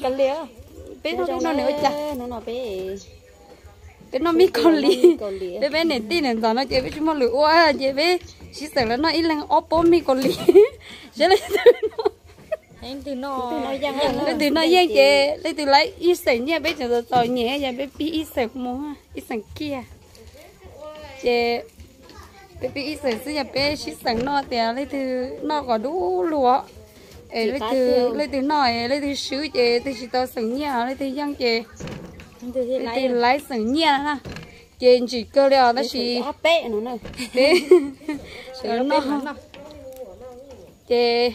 Cần lía. Bé nó nữa chả. Nó bé. Bé nó biết con lì. Bé này tin này giờ nó chơi bé chúng nó lừa quá, chơi bé chỉ sợ là nó ít lần oppo mi con lì. Chứ lấy từ nó lấy từ nó giang chơi, lấy từ lấy ít sợi nha bé chờ tỏi nhẹ nha bé bị ít sợi mua ít sợi kia. Chơi bé ít sợi xí nhà bé chỉ sợi nó thì lấy từ nó có đủ lúa. Lấy từ nồi lấy từ sứ chơi từ chỉ tao sợi nha lấy từ giang chơi. Lấy từ lấy sợi nha ha. Trên chỉ cơ liệu đó chỉ bé nó này. Bé. Nó chơi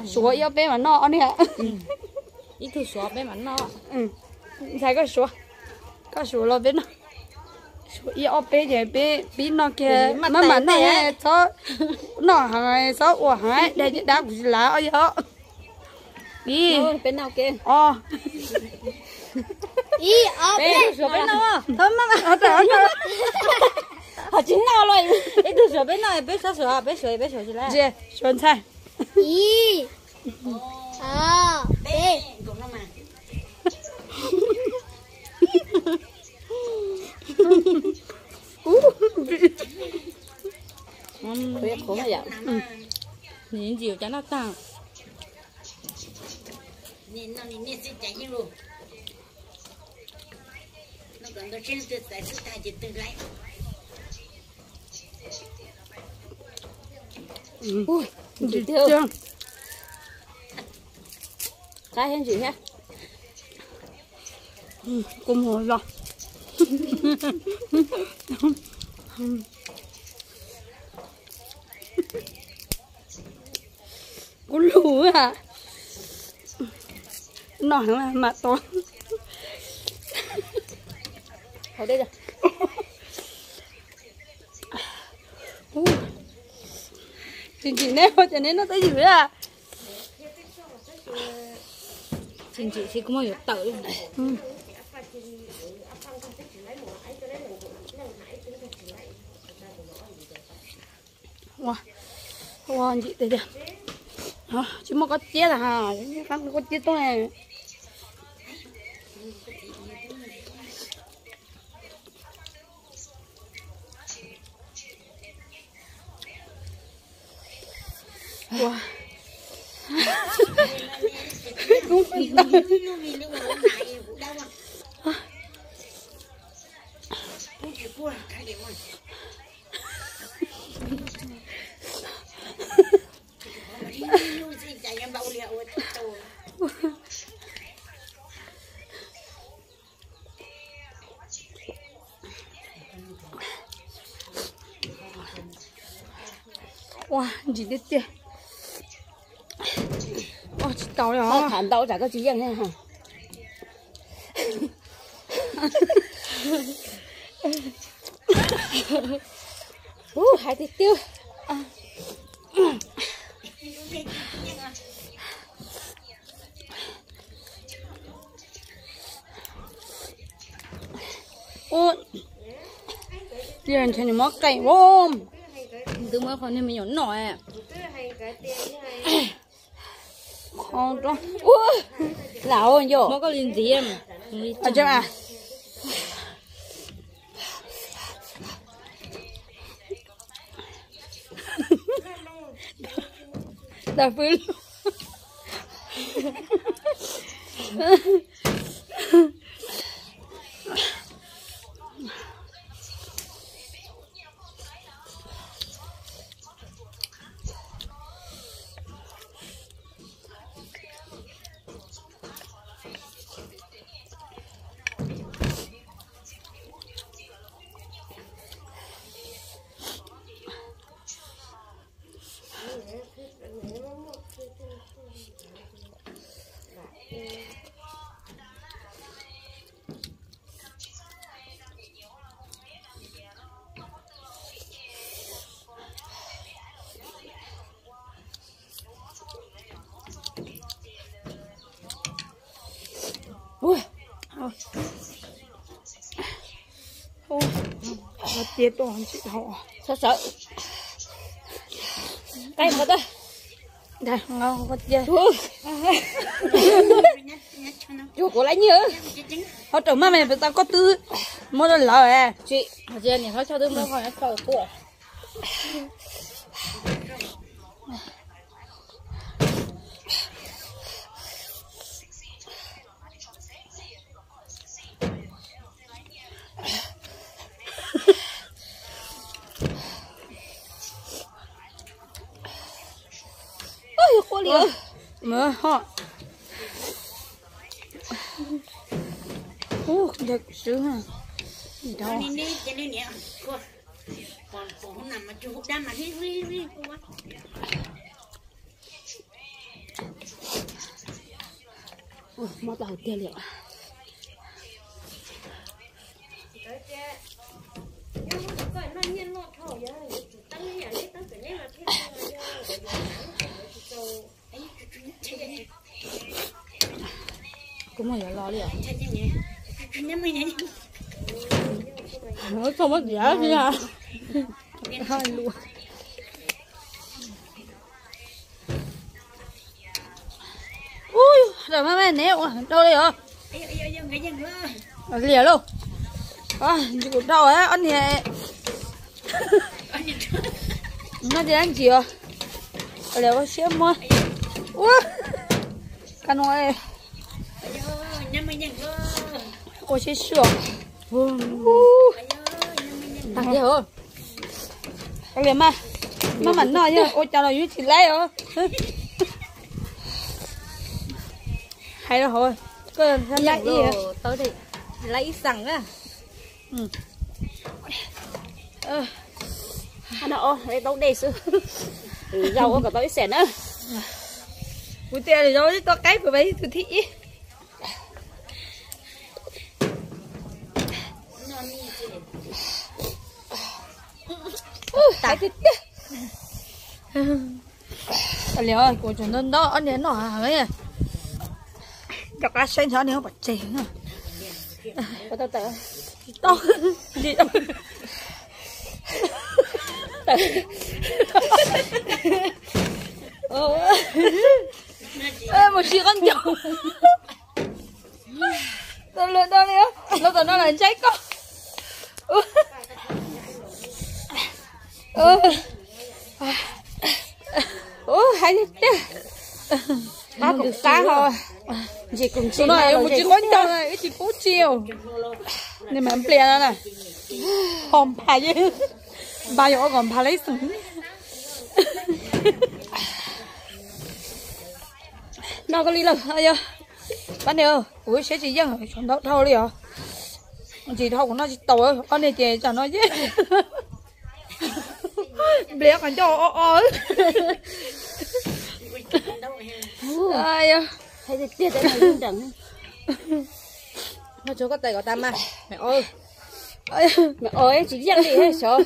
số yêu bé mà nó nè. Ít thứ số bé mà nó. Thấy có số lo bé nó. Số yêu bé vậy bé nó kia mà nó này số nó hàng số của hàng đây đã cũng là ở đó. Đi. Bé nào kia. Ý bé số bé nào à? Thôi mà họ chính nào rồi? Ít thứ số bé nào bé số gì là? Gì? Xuân菜. Ý. Bé. Cũng nó mà. Biết khổ hay vậy? Nhìn chiều cho nó tăng. Nhìn nó sẽ chạy như luôn. Nó còn có trên từ tại sức ta chỉ từ lại. Ui, chị thương. Cái hen chị ha. Cùng hồi rồi. Cú lù à. Nó là mặt to. Ở đây rồi. Chị nêu cho nên nó tới dưới à. Chị thì cũng mới tự. Wow, chị đây hả? Chứ mà có chết à hả? Không có chết tôi này. Wow. Không phải wow, chị biết chưa? Chị tao rồi. Thảm tao chả có gì vậy hả? Hai tí tiêu. Tiền cho nó mất cày bom. Từ mới còn nên mình nhỏ nổi. Không đó. Lão ơi vô. Mới có liền gì em. À chứ à. Đã vui. Chết toàn chị họ. Sợ. Cái một đó. Đây, ngon quá chết. Chú có lấy nhớ. họ trồng mà mày tao có tư mua đồ lợ à Chị, giờ này họ cho tôi mua khỏi cho của. Ôi, cô liều. mà họ được sướng à gì đâu Nè nè cho nên nè cô còn không nằm mà chú đam mà ri cô Mất đầu tiên liệu. Cũng mà lo liệu. Nó không mất giá gì hả? hai luôn ui rồi mà néo đâu đây hả lìa luôn chị cũng đau á anh nhẹ nó thì anh chị à lìa có xếp mua ui cái nói ôi xí sữa Tặng gì hả? cái lìa mà mình nói chứ ôi chào là như chị lấy hả hay rồi thôi cứ lấy gì à tới đi lấy sẵn á. Nó đây đâu đây sư rau có tới xẻ nữa buổi tiệc thì rồi to cái phải mấy thứ thị tại thịt liệu ơi của chúng nó đó anh đến nó ấy à chọc cá xanh sao nếu bật chén à có tao tao to gì đâu ê một chiếc con chậu tôi lên đâu đi á nó là cháy con hay thế má cũng cá thôi chị cùng chị nói một chiếc con chậu này cái chiếc cú chiều nên mà em plea đó này hòm phá chứ bao giờ còn phá lấy súng nó có lý lực ai ơi bạn ơi ui sẽ chỉ dân ở trong đó thôi đi à chị thôi của nó chỉ tàu ơi con này chè cho nó chứ bé còn cho ơi ai ơi thấy thì tiết đấy là không chẳng nó chỗ có tay của ta mà mẹ ơi mẹ ơi chỉ dân đi hết sợ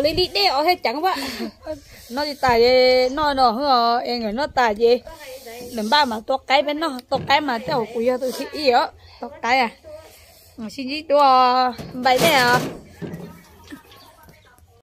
lấy đi đeo hết chẳng vậy nó đi tài nó hả em người nó tài gì lần ba mà to cái bên nó to cái mà cháu cùi từ thị ý á to cái à xin gì đua vậy đấy à